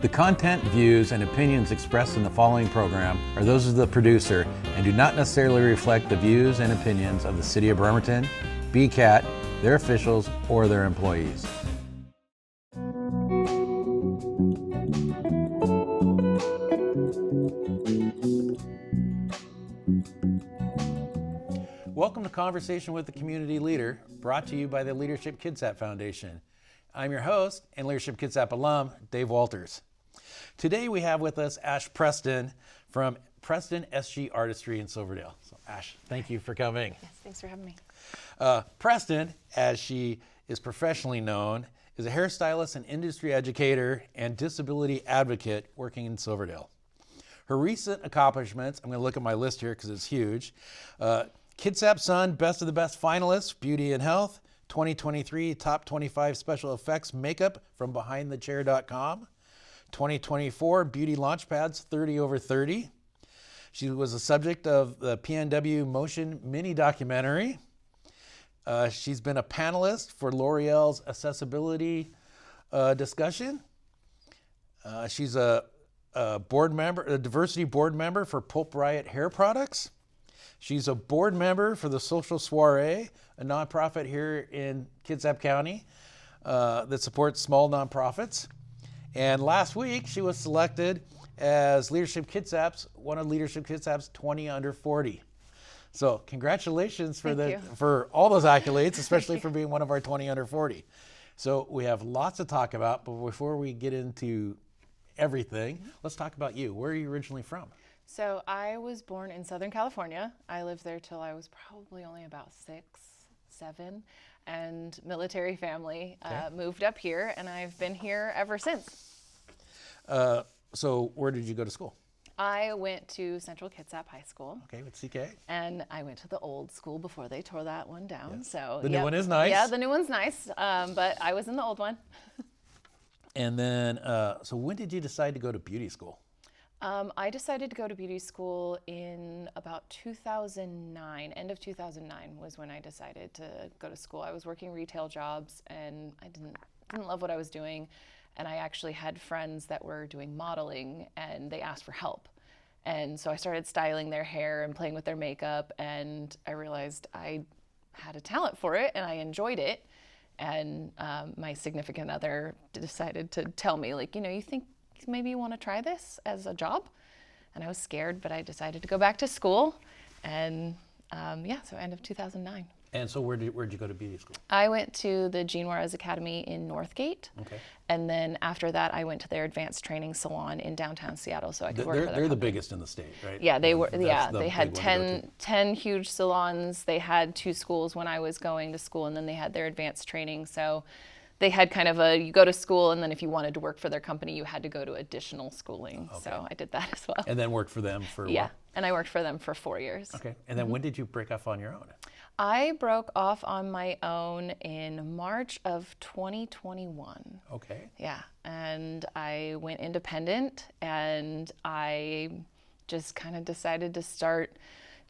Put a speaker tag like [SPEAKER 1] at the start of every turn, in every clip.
[SPEAKER 1] The content, views, and opinions expressed in the following program are those of the producer and do not necessarily reflect the views and opinions of the City of Bremerton, BCAT, their officials, or their employees. Welcome to Conversation with the Community Leader, brought to you by the Leadership Kitsap Foundation. I'm your host and Leadership Kitsap alum, Dave Walters. Today we have with us Ash Preston from Preston SG Artistry in Silverdale. So Ash, thank you for coming.
[SPEAKER 2] Yes, thanks for having me.
[SPEAKER 1] Preston, as she is professionally known, is a hairstylist and industry educator and disability advocate working in Silverdale. Her recent accomplishments, I'm going to look at my list here because it's huge. Kitsap Sun Best of the Best finalist, Beauty and Health, 2023 Top 25 Special Effects Makeup from BehindTheChair.com, 2024 Beauty Launchpads 30 over 30. She was a subject of the PNW Motion mini documentary. She's been a panelist for L'Oreal's accessibility discussion. She's a board member, a diversity board member for Pulp Riot Hair Products. She's a board member for the Social Soiree, a nonprofit here in Kitsap County that supports small nonprofits. And last week, she was selected as one of Leadership Kitsap's 20 under 40. So congratulations for all those accolades, especially for being one of our 20 under 40. So we have lots to talk about, but before we get into everything, let's talk about you. Where are you originally from?
[SPEAKER 2] So I was born in Southern California. I lived there till I was probably only about 6, 7, and military family. Moved up here, and I've been here ever since.
[SPEAKER 1] So where did you go to school?
[SPEAKER 2] I went to Central Kitsap High School.
[SPEAKER 1] Okay, with CK.
[SPEAKER 2] And I went to the old school before they tore that one down.
[SPEAKER 1] Yes.
[SPEAKER 2] So
[SPEAKER 1] the new one is nice.
[SPEAKER 2] Yeah, the new one's nice, but I was in the old one.
[SPEAKER 1] And then, so when did you decide to go to beauty school?
[SPEAKER 2] I decided to go to beauty school in about 2009. End of 2009 was when I decided to go to school. I was working retail jobs and I didn't love what I was doing. And I actually had friends that were doing modeling and they asked for help. And so I started styling their hair and playing with their makeup, and I realized I had a talent for it and I enjoyed it. And my significant other decided to tell me, like, you think maybe you want to try this as a job? And I was scared, but I decided to go back to school. And so end of 2009.
[SPEAKER 1] And so where'd you go to beauty school?
[SPEAKER 2] I went to the Jean Juarez Academy in Northgate.
[SPEAKER 1] Okay.
[SPEAKER 2] And then after that, I went to their advanced training salon in downtown Seattle, so I could work for their
[SPEAKER 1] They're
[SPEAKER 2] company.
[SPEAKER 1] the biggest in the state, right?
[SPEAKER 2] Yeah, they were. Yeah, they had
[SPEAKER 1] big
[SPEAKER 2] 10 huge salons. They had 2 schools when I was going to school, and then they had their advanced training. So they had kind of you go to school, and then if you wanted to work for their company, you had to go to additional schooling. Okay. So I did that as well.
[SPEAKER 1] And then worked for them for
[SPEAKER 2] Yeah, and I worked for them for 4 years.
[SPEAKER 1] Okay. And then when did you break off on your own?
[SPEAKER 2] I broke off on my own in March of 2021.
[SPEAKER 1] Okay.
[SPEAKER 2] Yeah, and I went independent, and I just kind of decided to start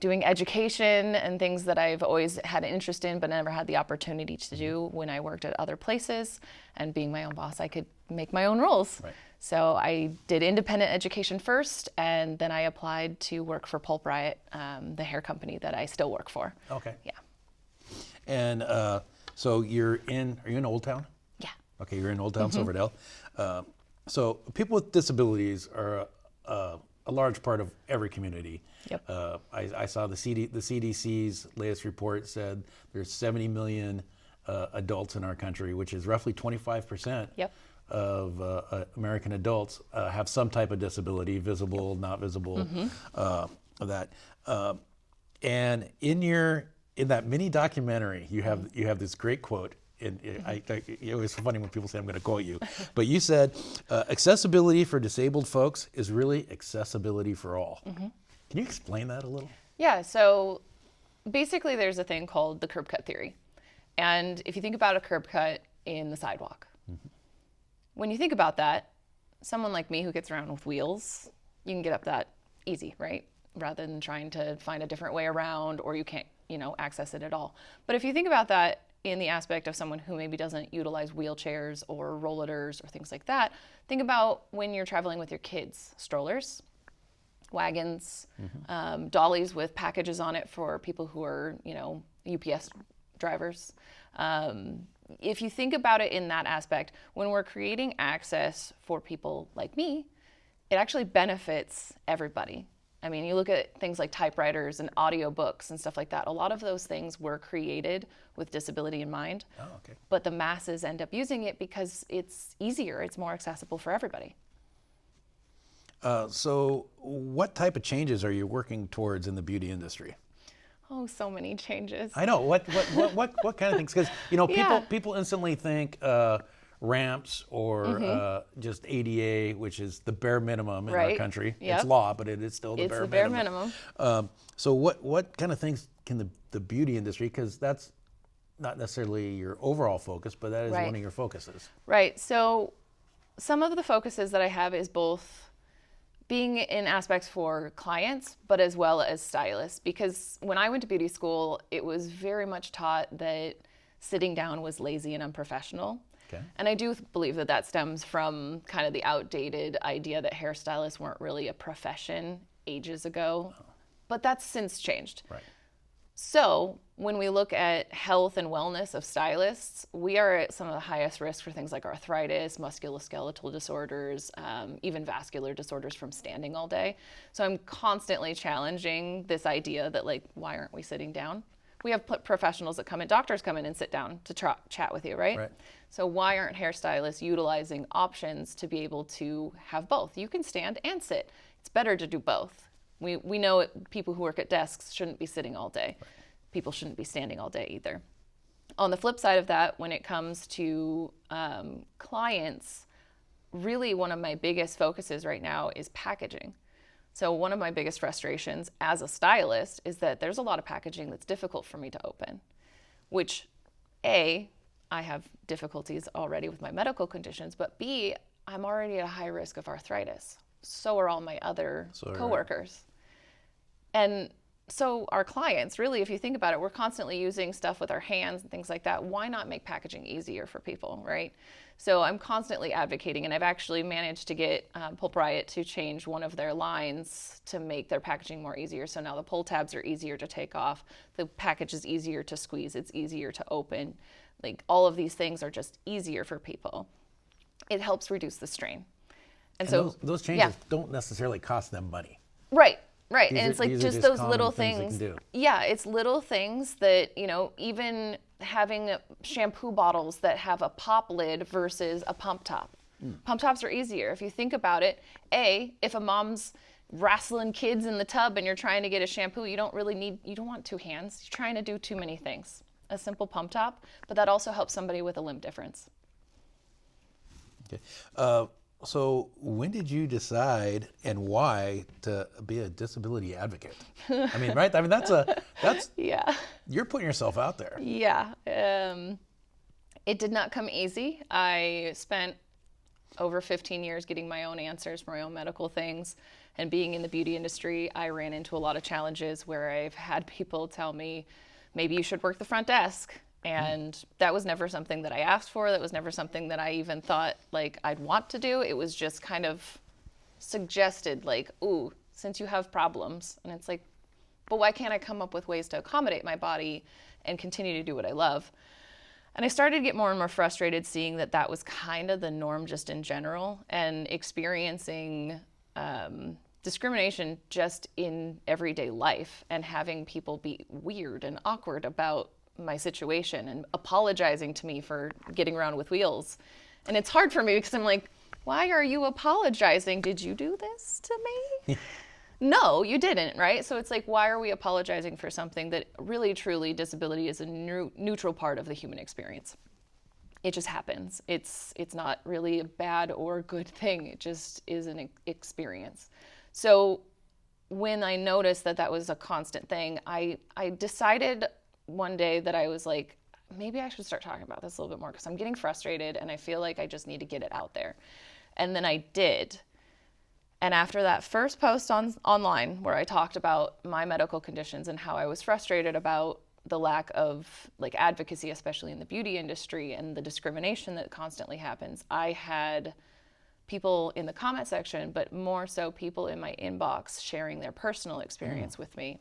[SPEAKER 2] doing education and things that I've always had an interest in but never had the opportunity to do when I worked at other places. And being my own boss, I could make my own rules.
[SPEAKER 1] Right.
[SPEAKER 2] So I did independent education first, and then I applied to work for Pulp Riot, the hair company that I still work for.
[SPEAKER 1] Okay.
[SPEAKER 2] Yeah.
[SPEAKER 1] And so are you in Old Town?
[SPEAKER 2] Yeah.
[SPEAKER 1] Okay, you're in Old Town, Silverdale. So people with disabilities are a large part of every community.
[SPEAKER 2] Yep.
[SPEAKER 1] I saw the CDC's latest report said there's 70 million adults in our country, which is roughly 25%
[SPEAKER 2] Yep.
[SPEAKER 1] of American adults have some type of disability, visible, not visible, of that. And in that mini documentary, you have this great quote. And it was funny when people say I'm going to quote you, but you said, accessibility for disabled folks is really accessibility for all. Mm-hmm. Can you explain that a little?
[SPEAKER 2] Yeah, so basically there's a thing called the curb cut theory. And if you think about a curb cut in the sidewalk, when you think about that, someone like me who gets around with wheels, you can get up that easy, right? Rather than trying to find a different way around, or you can't, access it at all. But if you think about that in the aspect of someone who maybe doesn't utilize wheelchairs or rollitors or things like that, think about when you're traveling with your kids, strollers, wagons, dollies with packages on it for people who are, UPS drivers. If you think about it in that aspect, when we're creating access for people like me, it actually benefits everybody. I mean, you look at things like typewriters and audiobooks and stuff like that. A lot of those things were created with disability in mind.
[SPEAKER 1] Oh, okay.
[SPEAKER 2] But the masses end up using it because it's easier, it's more accessible for everybody.
[SPEAKER 1] So what type of changes are you working towards in the beauty industry?
[SPEAKER 2] Oh, so many changes.
[SPEAKER 1] I know. What kind of things? Because, people instantly think ramps or just ADA, which is the bare minimum in our country.
[SPEAKER 2] Yep.
[SPEAKER 1] It's law, but it is still the bare minimum. So what kind of things can the beauty industry, because that's not necessarily your overall focus, but that is one of your focuses.
[SPEAKER 2] Right. So some of the focuses that I have is both being in aspects for clients, but as well as stylists. Because when I went to beauty school, it was very much taught that sitting down was lazy and unprofessional.
[SPEAKER 1] Okay.
[SPEAKER 2] And I do believe that stems from kind of the outdated idea that hairstylists weren't really a profession ages ago. But that's since changed.
[SPEAKER 1] Right.
[SPEAKER 2] So when we look at health and wellness of stylists, we are at some of the highest risk for things like arthritis, musculoskeletal disorders, even vascular disorders from standing all day. So I'm constantly challenging this idea that, like, why aren't we sitting down? We have professionals that come in, doctors come in and sit down to chat with you, right? So why aren't hairstylists utilizing options to be able to have both? You can stand and sit. It's better to do both. We know people who work at desks shouldn't be sitting all day. Right. People shouldn't be standing all day either. On the flip side of that, when it comes to clients, really one of my biggest focuses right now is packaging. So one of my biggest frustrations as a stylist is that there's a lot of packaging that's difficult for me to open, which A, I have difficulties already with my medical conditions, but B, I'm already at a high risk of arthritis. So are all my other coworkers. And so our clients, really, if you think about it, we're constantly using stuff with our hands and things like that. Why not make packaging easier for people, right? So I'm constantly advocating, and I've actually managed to get Pulp Riot to change one of their lines to make their packaging more easier. So now the pull tabs are easier to take off. The package is easier to squeeze. It's easier to open. Like, all of these things are just easier for people. It helps reduce the strain. And so
[SPEAKER 1] those changes don't necessarily cost them money.
[SPEAKER 2] Right. And
[SPEAKER 1] These
[SPEAKER 2] it's like
[SPEAKER 1] are
[SPEAKER 2] just those little
[SPEAKER 1] things.
[SPEAKER 2] Yeah, it's little things that, even having shampoo bottles that have a pop lid versus a pump top. Pump tops are easier. If you think about it, if a mom's wrestling kids in the tub and you're trying to get a shampoo, you don't want two hands. You're trying to do too many things. A simple pump top, but that also helps somebody with a limb difference.
[SPEAKER 1] Okay. So when did you decide and why to be a disability advocate? I mean, right? I mean, that's you're putting yourself out there.
[SPEAKER 2] Yeah. It did not come easy. I spent over 15 years getting my own answers for my own medical things. And being in the beauty industry, I ran into a lot of challenges where I've had people tell me, maybe you should work the front desk. And that was never something that I asked for. That was never something that I even thought like I'd want to do. It was just kind of suggested, like, ooh, since you have problems. And it's like, but why can't I come up with ways to accommodate my body and continue to do what I love? And I started to get more and more frustrated seeing that that was kind of the norm just in general, and experiencing discrimination just in everyday life, and having people be weird and awkward about my situation and apologizing to me for getting around with wheels. And it's hard for me because I'm like, why are you apologizing? Did you do this to me? No, you didn't, right? So it's like, why are we apologizing for something that really, truly, disability is a neutral part of the human experience? It just happens. It's not really a bad or good thing. It just is an experience. So when I noticed that that was a constant thing, I decided one day that I was like, maybe I should start talking about this a little bit more because I'm getting frustrated and I feel like I just need to get it out there. And then I did. And after that first post online where I talked about my medical conditions and how I was frustrated about the lack of like advocacy, especially in the beauty industry, and the discrimination that constantly happens, I had people in the comment section, but more so people in my inbox sharing their personal experience with me.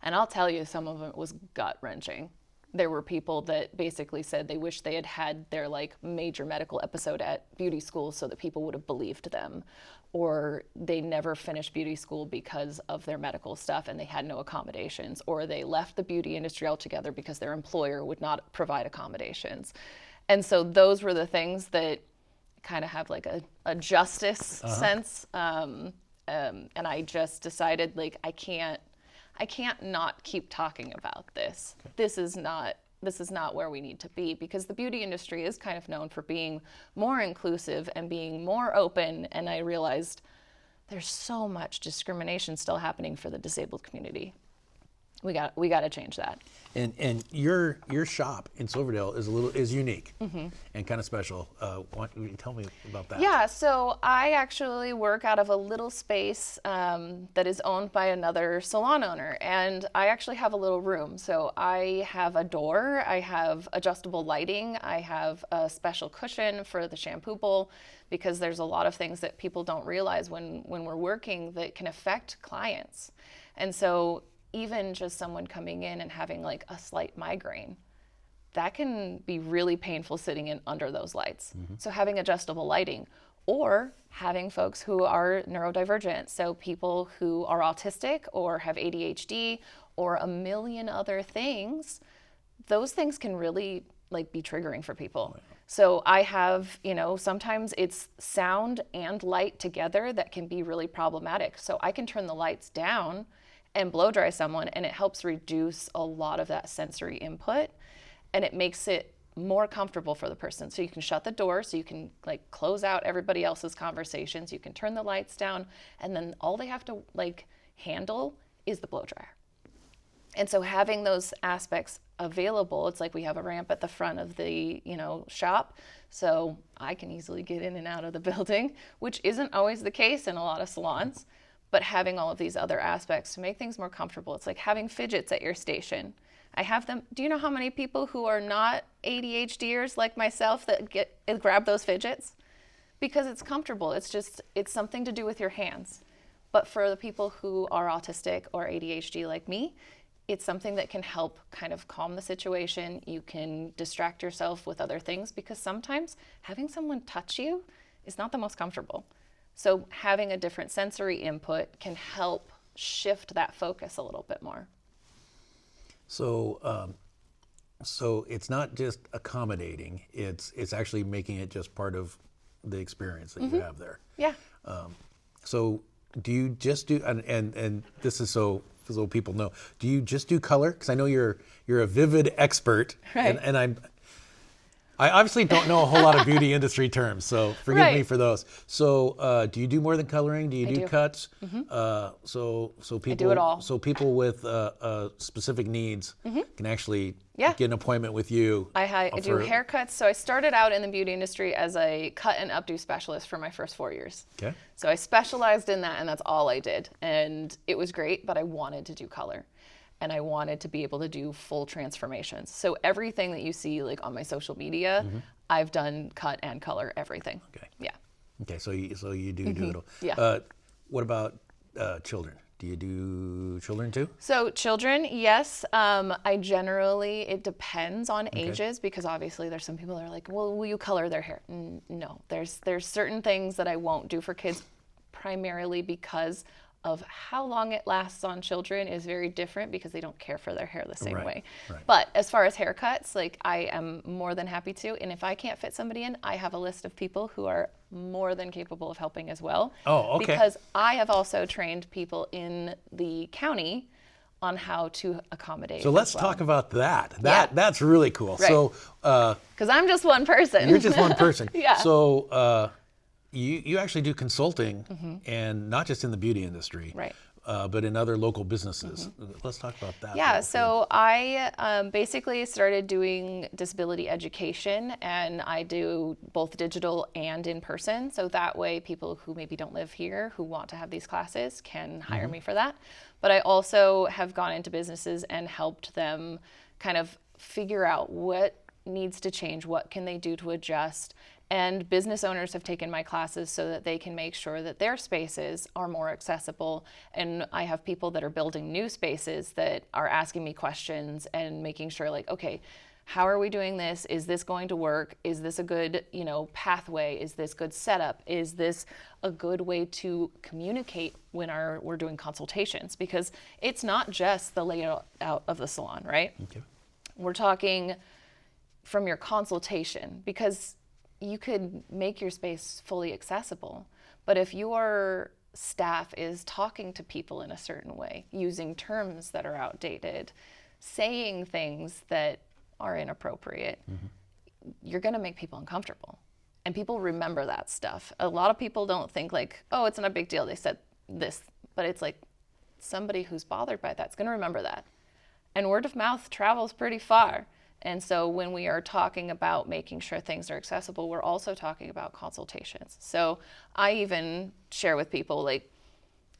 [SPEAKER 2] And I'll tell you, some of it was gut-wrenching. There were people that basically said they wish they had had their like major medical episode at beauty school so that people would have believed them, or they never finished beauty school because of their medical stuff and they had no accommodations, or they left the beauty industry altogether because their employer would not provide accommodations. And so those were the things that kind of have like a justice sense. And I just decided like, I can't not keep talking about this. Okay. This is not where we need to be, because the beauty industry is kind of known for being more inclusive and being more open. And I realized there's so much discrimination still happening for the disabled community. We got to change that.
[SPEAKER 1] And your shop in Silverdale is unique and kind of special. Why don't you tell me about that?
[SPEAKER 2] Yeah, so I actually work out of a little space that is owned by another salon owner, and I actually have a little room. So I have a door, I have adjustable lighting, I have a special cushion for the shampoo bowl, because there's a lot of things that people don't realize when we're working that can affect clients. And so even just someone coming in and having like a slight migraine, that can be really painful sitting in under those lights. So having adjustable lighting, or having folks who are neurodivergent, so people who are autistic or have ADHD or a million other things, those things can really like be triggering for people. So I have, sometimes it's sound and light together that can be really problematic. So I can turn the lights down and blow dry someone, and it helps reduce a lot of that sensory input, and it makes it more comfortable for the person. So you can shut the door, so you can like close out everybody else's conversations, you can turn the lights down, and then all they have to like handle is the blow dryer. And so having those aspects available, it's like we have a ramp at the front of the shop, so I can easily get in and out of the building, which isn't always the case in a lot of salons. But having all of these other aspects to make things more comfortable. It's like having fidgets at your station. I have them. Do you know how many people who are not ADHDers like myself that grab those fidgets? Because it's comfortable. It's something to do with your hands. But for the people who are autistic or ADHD like me, it's something that can help kind of calm the situation. You can distract yourself with other things, because sometimes having someone touch you is not the most comfortable. So having a different sensory input can help shift that focus a little bit more.
[SPEAKER 1] So it's not just accommodating, it's actually making it just part of the experience that you have there.
[SPEAKER 2] Yeah.
[SPEAKER 1] So do you just do, and this is so people know, do you just do color? Because I know you're a vivid expert,
[SPEAKER 2] right.
[SPEAKER 1] and I obviously don't know a whole lot of beauty industry terms, so forgive me for those. So, do you do more than coloring? Do you do cuts? So people,
[SPEAKER 2] I do it all.
[SPEAKER 1] So people with specific needs can actually get an appointment with you.
[SPEAKER 2] I do haircuts. So I started out in the beauty industry as a cut and updo specialist for my first 4 years.
[SPEAKER 1] Okay.
[SPEAKER 2] So I specialized in that, and that's all I did, and it was great. But I wanted to do color. And I wanted to be able to do full transformations. So everything that you see like on my social media, I've done cut and color, everything. Okay. Yeah.
[SPEAKER 1] Okay, so you do it all.
[SPEAKER 2] Yeah.
[SPEAKER 1] What about children? Do you do children too?
[SPEAKER 2] So children, yes. It depends on ages, because obviously there's some people that are like, well, will you color their hair? No, there's certain things that I won't do for kids, primarily because of how long it lasts on children is very different, because they don't care for their hair the same way. Right. But as far as haircuts, like I am more than happy to. And if I can't fit somebody in, I have a list of people who are more than capable of helping as well.
[SPEAKER 1] Oh, okay.
[SPEAKER 2] Because I have also trained people in the county on how to accommodate.
[SPEAKER 1] So let's talk about that. That's really cool.
[SPEAKER 2] Right.
[SPEAKER 1] So,
[SPEAKER 2] because I'm just one person.
[SPEAKER 1] You're just one person.
[SPEAKER 2] Yeah.
[SPEAKER 1] So, you actually do consulting, and not just in the beauty industry.
[SPEAKER 2] Right.
[SPEAKER 1] but in other local businesses. Let's talk about that.
[SPEAKER 2] Yeah, so I basically started doing disability education, and I do both digital and in person. So that way people who maybe don't live here who want to have these classes can hire me for that. But I also have gone into businesses and helped them kind of figure out what needs to change, what can they do to adjust. And business owners have taken my classes so that they can make sure that their spaces are more accessible. And I have people that are building new spaces that are asking me questions and making sure, like, okay, how are we doing this? Is this going to work? Is this a good, pathway? Is this good setup? Is this a good way to communicate when we're doing consultations? Because it's not just the layout of the salon, right?
[SPEAKER 1] Okay.
[SPEAKER 2] We're talking from your consultation, because you could make your space fully accessible, but if your staff is talking to people in a certain way, using terms that are outdated, saying things that are inappropriate, you're going to make people uncomfortable. And people remember that stuff. A lot of people don't think like, oh, it's not a big deal, they said this, but it's like somebody who's bothered by that's going to remember that. And word of mouth travels pretty far. And so when we are talking about making sure things are accessible, we're also talking about consultations. So I even share with people, like,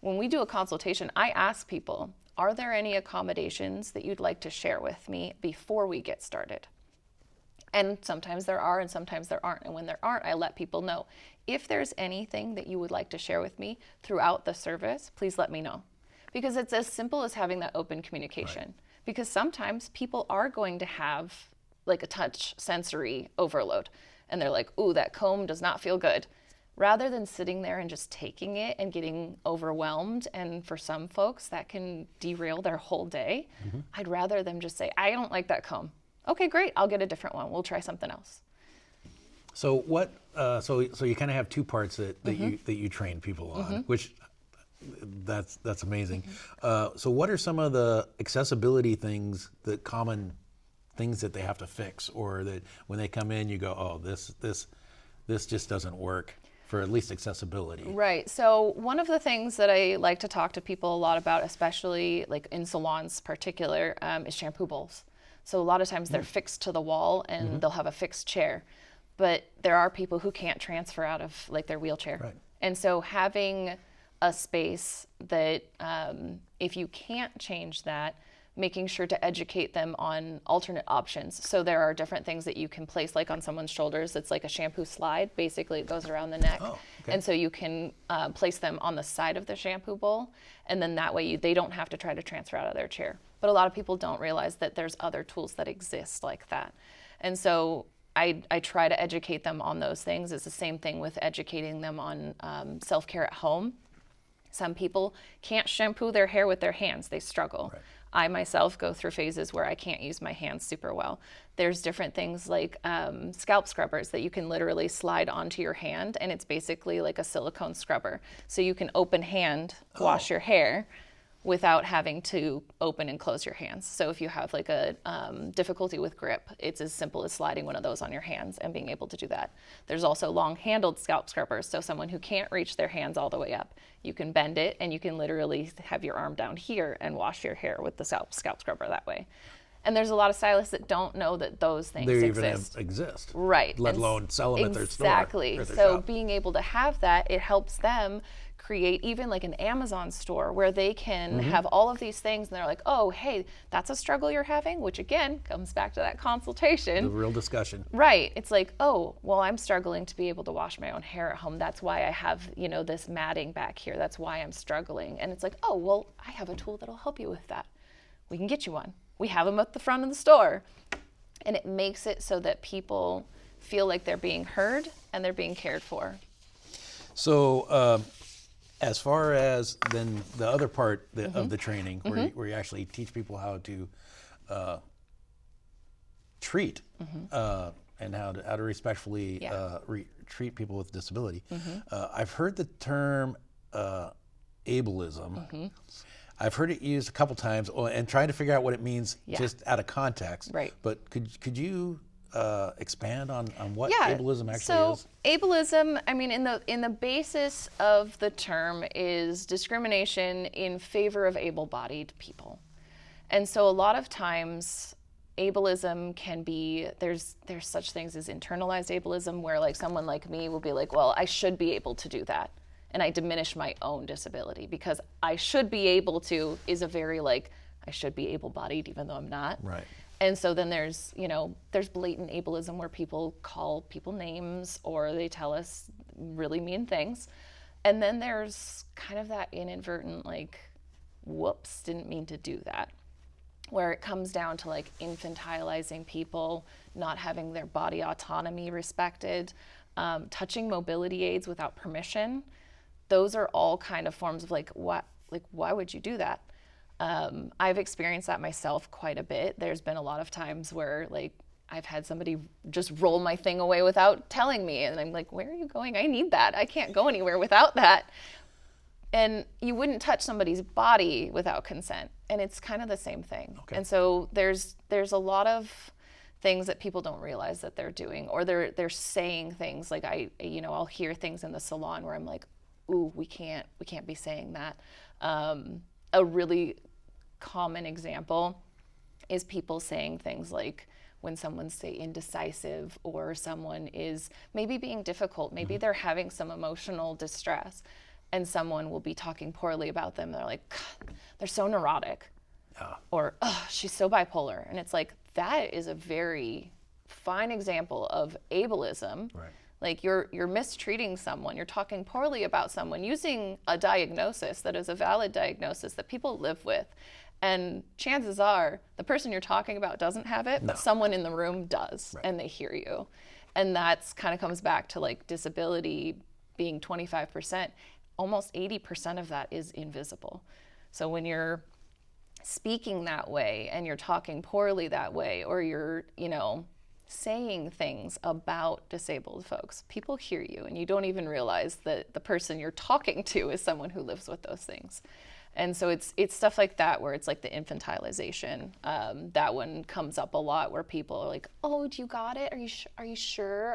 [SPEAKER 2] when we do a consultation, I ask people, are there any accommodations that you'd like to share with me before we get started? And sometimes there are, and sometimes there aren't. And when there aren't, I let people know. If there's anything that you would like to share with me throughout the service, please let me know. Because it's as simple as having that open communication. Right. Because sometimes people are going to have like a touch sensory overload, and they're like, ooh, that comb does not feel good. Rather than sitting there and just taking it and getting overwhelmed, and for some folks that can derail their whole day, I'd rather them just say, I don't like that comb. Okay, great, I'll get a different one. We'll try something else.
[SPEAKER 1] So what? So you kind of have two parts that you train people on, which that's amazing. So what are some of the accessibility things, the common things that they have to fix, or that when they come in you go, oh, this just doesn't work for at least accessibility?
[SPEAKER 2] Right. So one of the things that I like to talk to people a lot about, especially like in salons particular, is shampoo bowls. So a lot of times they're fixed to the wall, and they'll have a fixed chair, but there are people who can't transfer out of like their wheelchair.
[SPEAKER 1] Right.
[SPEAKER 2] And so having a space that if you can't change that, making sure to educate them on alternate options. So there are different things that you can place, like on someone's shoulders. It's like a shampoo slide. Basically, it goes around the neck.
[SPEAKER 1] Oh, okay.
[SPEAKER 2] And so you can place them on the side of the shampoo bowl, and then that way they don't have to try to transfer out of their chair. But a lot of people don't realize that there's other tools that exist like that. And so I try to educate them on those things. It's the same thing with educating them on self-care at home. Some people can't shampoo their hair with their hands. They struggle. Right. I myself go through phases where I can't use my hands super well. There's different things like scalp scrubbers that you can literally slide onto your hand, and it's basically like a silicone scrubber. So you can open hand wash your hair without having to open and close your hands. So if you have like a difficulty with grip, it's as simple as sliding one of those on your hands and being able to do that. There's also long-handled scalp scrubbers, so someone who can't reach their hands all the way up, you can bend it and you can literally have your arm down here and wash your hair with the scalp scrubber that way. And there's a lot of stylists that don't know that those things exist.
[SPEAKER 1] Exist.
[SPEAKER 2] Right.
[SPEAKER 1] Let alone sell them at their store.
[SPEAKER 2] Exactly.
[SPEAKER 1] Or their
[SPEAKER 2] So
[SPEAKER 1] shop.
[SPEAKER 2] being able to have that, it helps them create even like an Amazon store where they can have all of these things, and they're like, oh, hey, that's a struggle you're having, which again comes back to that consultation.
[SPEAKER 1] The real discussion.
[SPEAKER 2] Right. It's like, oh, well, I'm struggling to be able to wash my own hair at home. That's why I have, this matting back here. That's why I'm struggling. And it's like, oh, well, I have a tool that'll help you with that. We can get you one. We have them at the front of the store. And it makes it so that people feel like they're being heard and they're being cared for.
[SPEAKER 1] So as far as then the other part of the training, where you actually teach people how to treat and how to respectfully treat people with disability. I've heard the term ableism. I've heard it used a couple times, and trying to figure out what it means just out of context.
[SPEAKER 2] Right.
[SPEAKER 1] But could you expand on what
[SPEAKER 2] Yeah.
[SPEAKER 1] ableism actually
[SPEAKER 2] So
[SPEAKER 1] is?
[SPEAKER 2] ableism, I mean, in the basis of the term is discrimination in favor of able-bodied people. And so a lot of times ableism can be, there's such things as internalized ableism, where like someone like me will be like, well, I should be able to do that. And I diminish my own disability because I should be able to is a very like, I should be able-bodied even though I'm not.
[SPEAKER 1] Right.
[SPEAKER 2] And so then there's blatant ableism where people call people names or they tell us really mean things. And then there's kind of that inadvertent like, whoops, didn't mean to do that, where it comes down to like infantilizing people, not having their body autonomy respected, touching mobility aids without permission. Those are all kind of forms of like, why would you do that? I've experienced that myself quite a bit. There's been a lot of times where like I've had somebody just roll my thing away without telling me. And I'm like, where are you going? I need that. I can't go anywhere without that. And you wouldn't touch somebody's body without consent. And it's kind of the same thing.
[SPEAKER 1] Okay.
[SPEAKER 2] And so there's a lot of things that people don't realize that they're doing, or they're saying things like I'll hear things in the salon where I'm like, ooh, we can't be saying that. A really common example is people saying things like when someone's say indecisive or someone is maybe being difficult, maybe they're having some emotional distress, and someone will be talking poorly about them. They're like, God, they're so neurotic. Or, oh, she's so bipolar. And it's like, that is a very fine example of ableism.
[SPEAKER 1] Right.
[SPEAKER 2] Like you're mistreating someone, you're talking poorly about someone, using a diagnosis that is a valid diagnosis that people live with. And chances are the person you're talking about doesn't have it, but someone in the room does, and they hear you. And that's kind of comes back to like disability being 25%. Almost 80% of that is invisible. So when you're speaking that way and you're talking poorly that way, or you're, saying things about disabled folks, people hear you and you don't even realize that the person you're talking to is someone who lives with those things. And so it's stuff like that where it's like the infantilization. That one comes up a lot where people are like, oh, do you got it? Are you sure? Are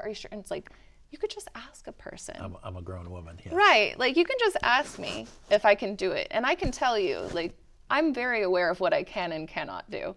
[SPEAKER 2] you sure? And it's like, you could just ask a person.
[SPEAKER 1] I'm a grown woman. Yes.
[SPEAKER 2] Right. Like you can just ask me if I can do it. And I can tell you, like, I'm very aware of what I can and cannot do.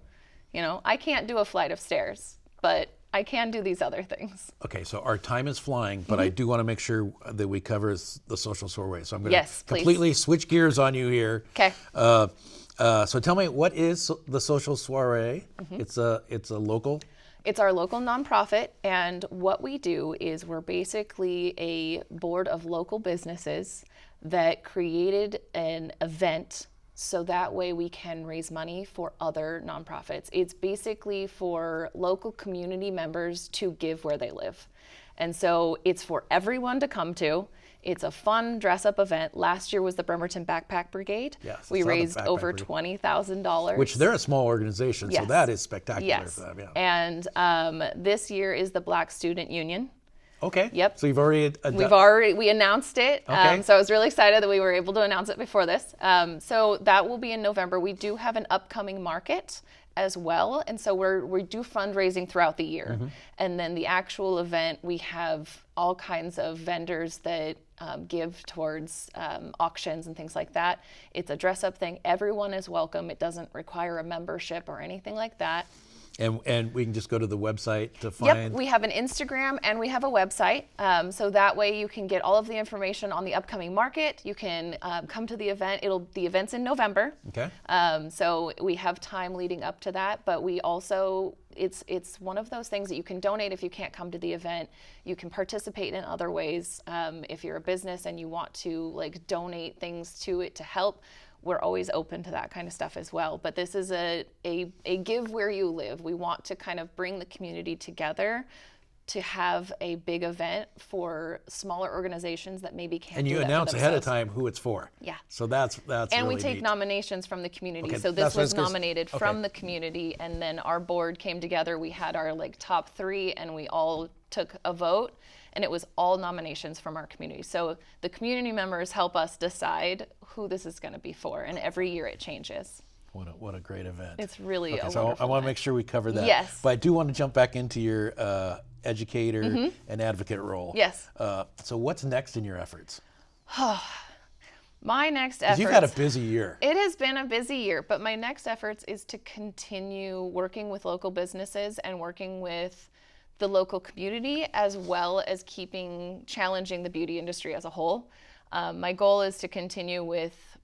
[SPEAKER 2] I can't do a flight of stairs, but I can do these other things.
[SPEAKER 1] Okay, so our time is flying, but I do want to make sure that we cover the social soiree. So I'm going to completely switch gears on you here.
[SPEAKER 2] Okay.
[SPEAKER 1] So tell me, what is the social soiree? It's a local.
[SPEAKER 2] It's our local nonprofit, and what we do is we're basically a board of local businesses that created an event so that way we can raise money for other nonprofits. It's basically for local community members to give where they live. And so it's for everyone to come to. It's a fun dress-up event. Last year was the Bremerton Backpack Brigade.
[SPEAKER 1] Yes,
[SPEAKER 2] we raised over $20,000.
[SPEAKER 1] Which they're a small organization, so that is spectacular.
[SPEAKER 2] Yes.
[SPEAKER 1] For them, yeah.
[SPEAKER 2] And this year is the Black Student Union.
[SPEAKER 1] Okay.
[SPEAKER 2] Yep.
[SPEAKER 1] So
[SPEAKER 2] we announced it.
[SPEAKER 1] Okay.
[SPEAKER 2] So I was really excited that we were able to announce it before this. So that will be in November. We do have an upcoming market as well, and so we do fundraising throughout the year. And then the actual event, we have all kinds of vendors that give towards auctions and things like that. It's a dress-up thing. Everyone is welcome. It doesn't require a membership or anything like that.
[SPEAKER 1] And we can just go to the website to find.
[SPEAKER 2] Yep, we have an Instagram and we have a website. So that way you can get all of the information on the upcoming market. You can come to the event. The event's in November.
[SPEAKER 1] Okay.
[SPEAKER 2] So we have time leading up to that, but we also, it's one of those things that you can donate if you can't come to the event. You can participate in other ways. If you're a business and you want to like donate things to it to help, we're always open to that kind of stuff as well. But this is a give where you live. We want to kind of bring the community together to have a big event for smaller organizations that maybe can't.
[SPEAKER 1] And you announce ahead of time who it's for.
[SPEAKER 2] Yeah.
[SPEAKER 1] So that's
[SPEAKER 2] and
[SPEAKER 1] really
[SPEAKER 2] we take
[SPEAKER 1] neat.
[SPEAKER 2] Nominations from the community.
[SPEAKER 1] Okay,
[SPEAKER 2] so this was nominated
[SPEAKER 1] okay.
[SPEAKER 2] from the community, and then our board came together. We had our like top 3, and we all took a vote. And it was all nominations from our community. So the community members help us decide who this is going to be for, and every year it changes.
[SPEAKER 1] What a great event.
[SPEAKER 2] It's really a
[SPEAKER 1] so
[SPEAKER 2] wonderful
[SPEAKER 1] I want to
[SPEAKER 2] event.
[SPEAKER 1] make sure we cover that.
[SPEAKER 2] Yes.
[SPEAKER 1] But I do want to jump back into your educator and advocate role.
[SPEAKER 2] Yes.
[SPEAKER 1] So what's next in your efforts?
[SPEAKER 2] My next efforts.
[SPEAKER 1] You've had a busy year.
[SPEAKER 2] It has been a busy year, but my next efforts is to continue working with local businesses and working with the local community, as well as challenging the beauty industry as a whole. My goal is to continue with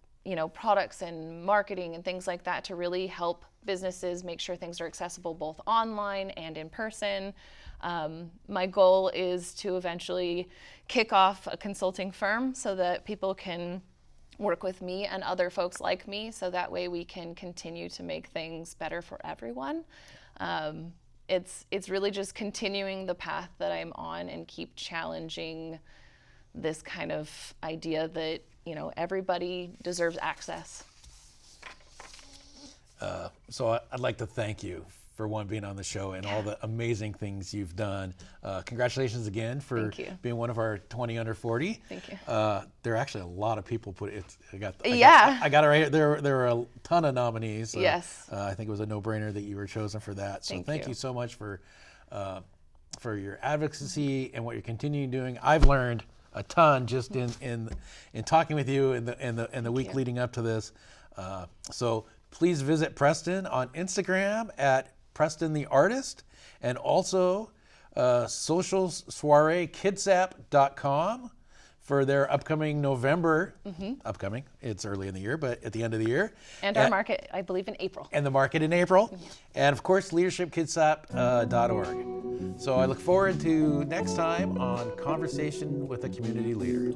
[SPEAKER 2] products and marketing and things like that to really help businesses make sure things are accessible both online and in person. My goal is to eventually kick off a consulting firm so that people can work with me and other folks like me, so that way we can continue to make things better for everyone. It's really just continuing the path that I'm on and keep challenging this kind of idea that everybody deserves access.
[SPEAKER 1] So I'd like to thank you for being on the show and all the amazing things you've done. Congratulations again for being one of our 20 under 40.
[SPEAKER 2] Thank you.
[SPEAKER 1] There are actually a lot of people put it. I got it right here. There were a ton of nominees.
[SPEAKER 2] Yes.
[SPEAKER 1] I think it was a no-brainer that you were chosen for that. So thank you so much for your advocacy and what you're continuing doing. I've learned a ton just in talking with you in the week leading up to this. So please visit Preston on Instagram at Preston the Artist, and also socialsoireekitsap.com for their upcoming November. Upcoming, it's early in the year, but at the end of the year.
[SPEAKER 2] And our market, I believe, in April.
[SPEAKER 1] And the market in April. And of course, leadershipkitsap.org. So I look forward to next time on Conversation with a Community Leader.